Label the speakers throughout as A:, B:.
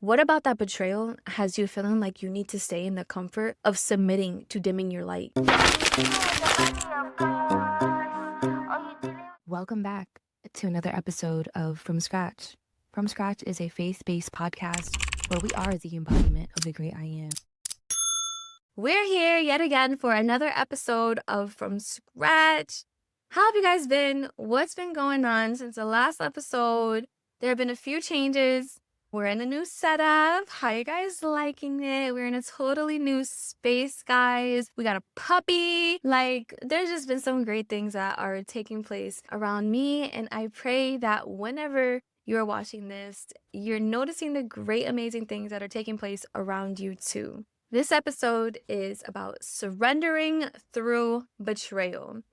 A: What about that betrayal has you feeling like you need to stay in the comfort of submitting to dimming your light? Welcome back to another episode of From Scratch. From Scratch is a faith-based podcast where we are the embodiment of the great I am. We're here yet again for another episode of From Scratch. How have you guys been? What's been going on since the last episode? There have been a few changes. We're in a new setup. How you guys liking it? We're in a totally new space, guys. We got a puppy. There's just been some great things that are taking place around me. And I pray that whenever you're watching this, you're noticing the great, amazing things that are taking place around you too. This episode is about surrendering through betrayal.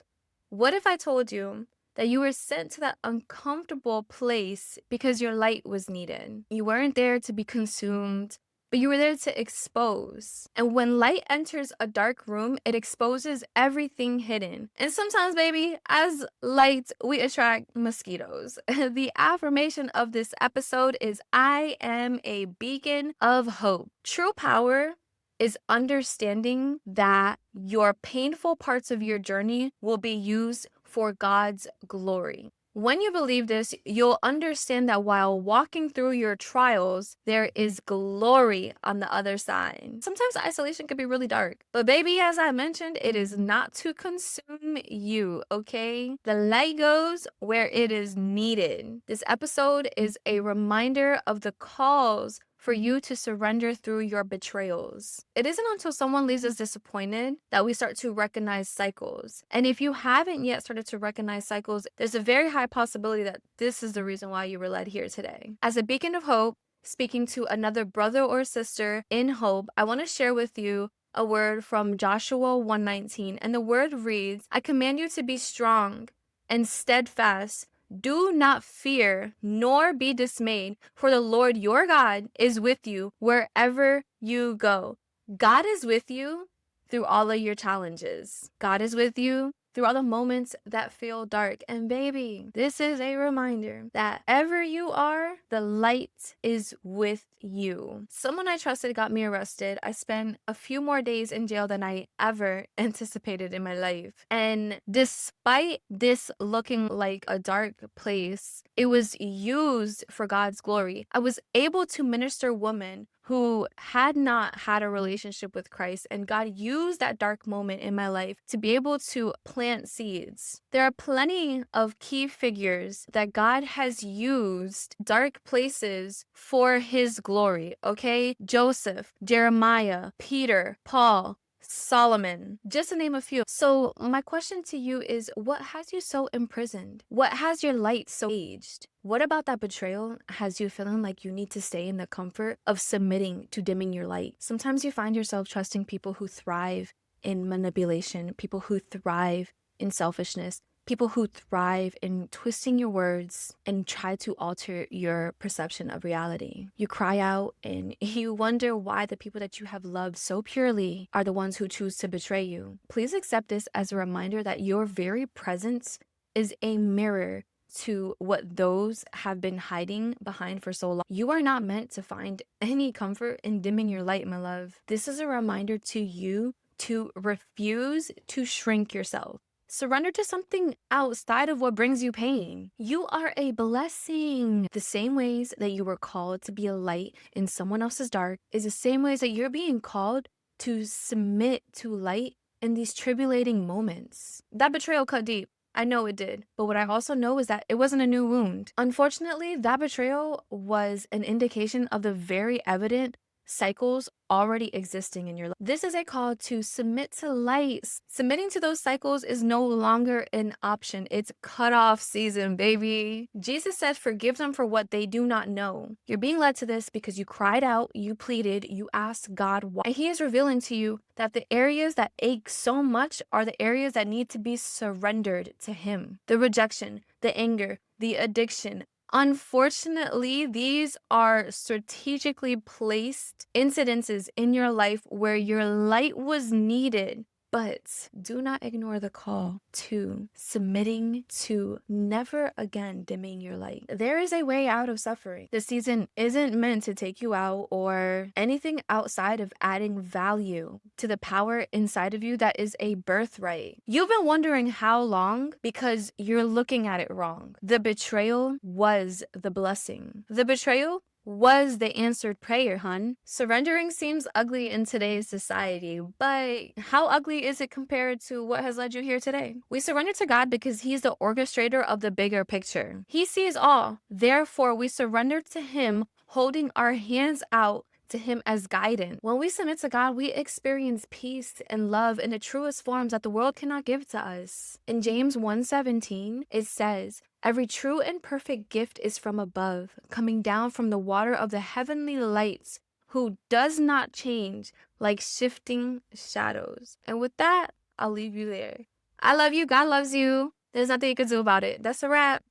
A: What if I told you that you were sent to that uncomfortable place because your light was needed? You weren't there to be consumed, but you were there to expose. And when light enters a dark room, it exposes everything hidden. And sometimes, baby, as light, we attract mosquitoes. The affirmation of this episode is I am a beacon of hope. True power is understanding that your painful parts of your journey will be used for God's glory. When you believe this, you'll understand that while walking through your trials, there is glory on the other side. Sometimes isolation can be really dark, but baby, as I mentioned, it is not to consume you, okay? The light goes where it is needed. This episode is a reminder of the calls for you to surrender through your betrayals. It isn't until someone leaves us disappointed that we start to recognize cycles. And if you haven't yet started to recognize cycles, there's a very high possibility that this is the reason why you were led here today. As a beacon of hope, speaking to another brother or sister in hope, I want to share with you a word from Joshua 1:19. And the word reads, I command you to be strong and steadfast. Do not fear, nor be dismayed, for the Lord your God is with you wherever you go. God is with you through all of your challenges. God is with you through all the moments that feel dark. And baby, this is a reminder that ever you are, the light is with you. Someone I trusted got me arrested. I spent a few more days in jail than I ever anticipated in my life. And despite this looking like a dark place, it was used for God's glory. I was able to minister women who had not had a relationship with Christ, and God used that dark moment in my life to be able to plant seeds. There are plenty of key figures that God has used dark places for his glory, okay? Joseph, Jeremiah, Peter, Paul, Solomon, just to name a few. So my question to you is, what has you so imprisoned? What has your light so aged? What about that betrayal has you feeling like you need to stay in the comfort of submitting to dimming your light? Sometimes you find yourself trusting people who thrive in manipulation, people who thrive in selfishness, people who thrive in twisting your words and try to alter your perception of reality. You cry out and you wonder why the people that you have loved so purely are the ones who choose to betray you. Please accept this as a reminder that your very presence is a mirror to what those have been hiding behind for so long. You are not meant to find any comfort in dimming your light, my love. This is a reminder to you to refuse to shrink yourself. Surrender to something outside of what brings you pain. You are a blessing. The same ways that you were called to be a light in someone else's dark is the same ways that you're being called to submit to light in these tribulating moments. That betrayal cut deep. I know it did. But what I also know is that it wasn't a new wound. Unfortunately, that betrayal was an indication of the very evident cycles already existing in your life. This is a call to submit to light. Submitting to those cycles is no longer an option. It's cutoff season, baby. Jesus said, forgive them for what they do not know. You're being led to this because you cried out, you pleaded, you asked God why. And he is revealing to you that the areas that ache so much are the areas that need to be surrendered to him. The rejection, the anger, the addiction. Unfortunately, these are strategically placed incidences in your life where your light was needed, But do not ignore the call to submitting, to never again dimming your light. There is a way out of suffering. The season isn't meant to take you out or anything outside of adding value to the power inside of you that is a birthright. You've been wondering how long because you're looking at it wrong. The betrayal was the blessing. The betrayal was the answered prayer, hun. Surrendering seems ugly in today's society, but how ugly is it compared to what has led you here today? We surrender to God because He's the orchestrator of the bigger picture. He sees all. Therefore, we surrender to Him, holding our hands out to Him as guidance. When we submit to God, we experience peace and love in the truest forms that the world cannot give to us. In James 1:17, it says, "Every true and perfect gift is from above, coming down from the water of the heavenly lights, who does not change like shifting shadows." And with that, I'll leave you there. I love you. God loves you. There's nothing you can do about it. That's a wrap.